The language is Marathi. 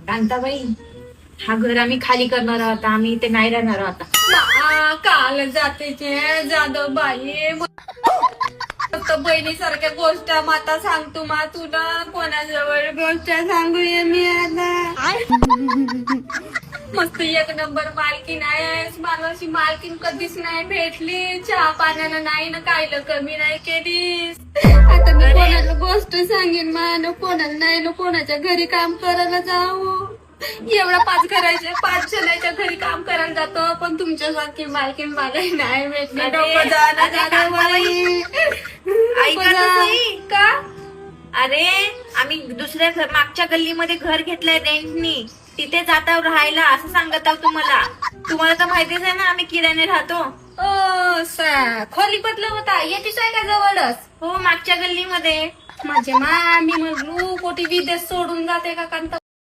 कांताबाई, हा घर आम्ही खाली करणार आहोत, आम्ही इथे नाही राहणार आहोत. काल जाते जाधव बाई बहिणीसारख्या गोष्ट माता सांगतो मा तुला कोणाजवळ गोष्ट सांगूया मी आता. मस्त एक नंबर मालकीन आहेस, मला अशी मालकीन कधीच नाही भेटली. चहा पाण्याला नाही ना कायला कमी नाही केलीस. आता मी कोणाला गोष्ट सांगेन मा कोणाला नाही ना कोणाच्या घरी काम करायला जाऊ. एवढा 5 जणांच्या घरी काम करायला जातो, पण तुमच्यासारखी मालकीन मला नाही भेटली. डोकं जाणं जाणं बाई. ऐका तर सही. का अरे आम्ही दुसऱ्या मागच्या गल्लीमध्ये घर घेतलंय रेंटनी, तिथे जाता राहायला असं सांगत आहोत तुम्हाला. तुम्हाला तर माहितीच आहे ना आम्ही किरायाने राहतो. खोली बदल होता येतीच आहे का जवळच. हो, मागच्या गल्लीमध्ये. माझे मा मी म्हणलो कोटी विदेश सोडून जाते का कांता